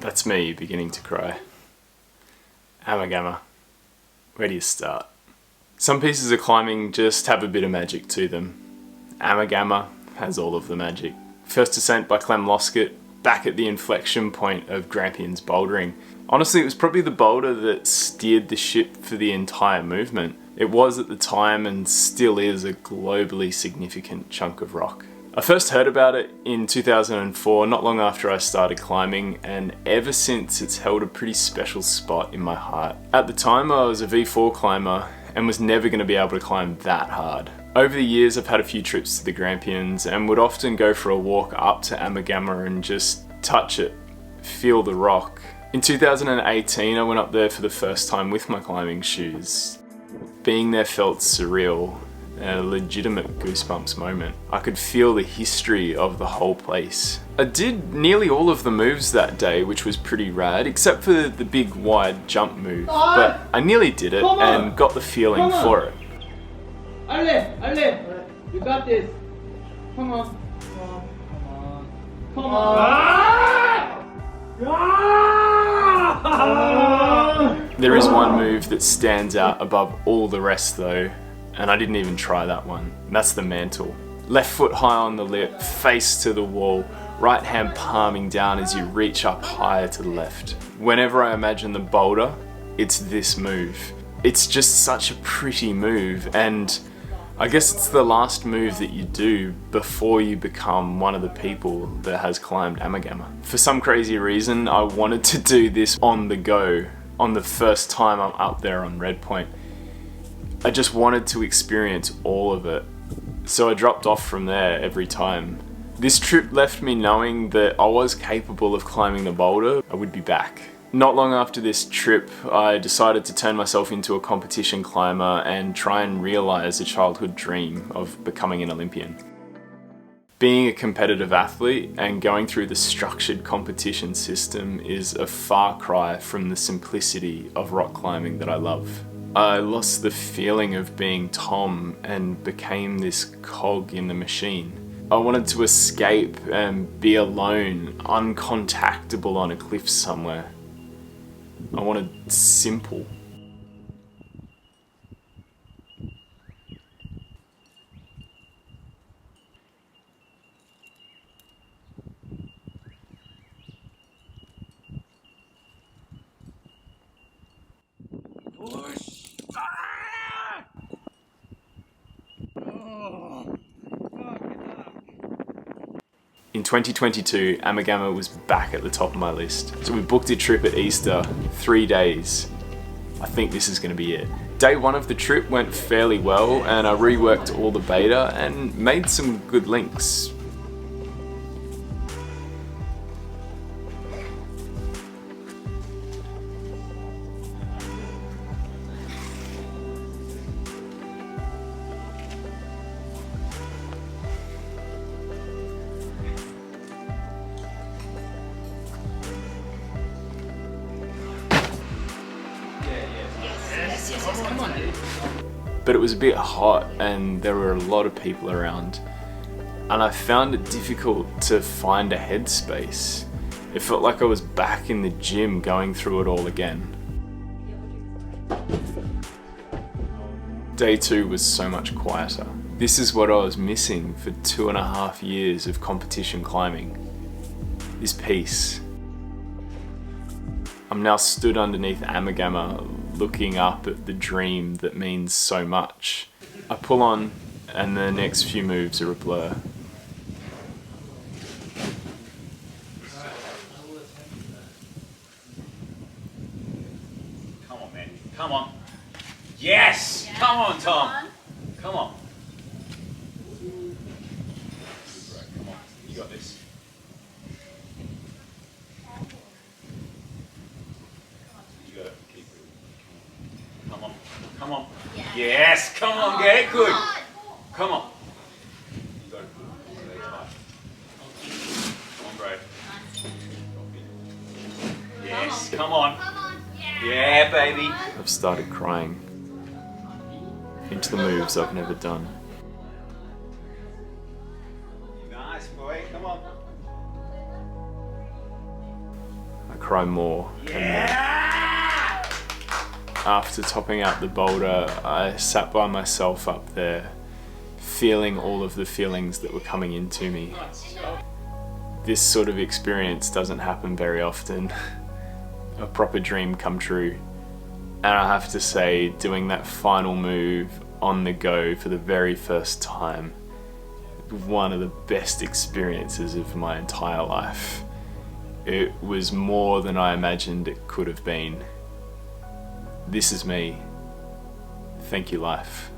That's me beginning to cry. Ammagamma. Where do you start? Some pieces of climbing just have a bit of magic to them. Ammagamma has all of the magic. First Descent by Clem Loskett, back at the inflection point of Grampian's bouldering. Honestly, it was probably the boulder that steered the ship for the entire movement. It was at the time and still is a globally significant chunk of rock. I first heard about it in 2004, not long after I started climbing, and ever since it's held a pretty special spot in my heart. At the time I was a V4 climber and was never going to be able to climb that hard. Over the years I've had a few trips to the Grampians and would often go for a walk up to Ammagamma and just touch it, feel the rock. In 2018 I went up there for the first time with my climbing shoes. Being there felt surreal, a legitimate goosebumps moment. I could feel the history of the whole place. I did nearly all of the moves that day, which was pretty rad, except for the big wide jump move, but I nearly did it and got the feeling for it. Ale, you got this. Come on. Come on. There is one move that stands out above all the rest though, and I didn't even try that one. That's the mantle. Left foot high on the lip, face to the wall, right hand palming down as you reach up higher to the left. Whenever I imagine the boulder, it's this move. It's just such a pretty move, and I guess it's the last move that you do before you become one of the people that has climbed Ammagamma. For some crazy reason, I wanted to do this on the go, on the first time I'm up there on Red Point. I just wanted to experience all of it, so I dropped off from there every time. This trip left me knowing that I was capable of climbing the boulder. I would be back. Not long after this trip, I decided to turn myself into a competition climber and try and realize a childhood dream of becoming an Olympian. Being a competitive athlete and going through the structured competition system is a far cry from the simplicity of rock climbing that I love. I lost the feeling of being Tom and became this cog in the machine. I wanted to escape and be alone, uncontactable on a cliff somewhere. I wanted simple. In 2022, Ammagamma was back at the top of my list. So we booked a trip at Easter, 3 days. I think this is going to be it. Day one of the trip went fairly well and I reworked all the beta and made some good links. But it was a bit hot and there were a lot of people around, and I found it difficult to find a headspace. It felt like I was back in the gym going through it all again. Day 2 was so much quieter. This is what I was missing for 2.5 years of competition climbing. This peace. I'm now stood underneath Ammagamma, looking up at the dream that means so much. I pull on and the next few moves are a blur. Come on, man. Come on. Yes! Yeah. Come on, Tom. Come on. Come on. You got this. Come on. Yes, come on, get it good. Come on. You got it. Stay tight. Come on, bro. Yes, come on. Yeah, baby. I've started crying into the moves I've never done. Nice, boy. Come on. cry more. And then after topping out the boulder, I sat by myself up there, feeling all of the feelings that were coming into me. This sort of experience doesn't happen very often. A proper dream come true. And I have to say, doing that final move on the go for the very first time, one of the best experiences of my entire life. It was more than I imagined it could have been. This is me. Thank you, life.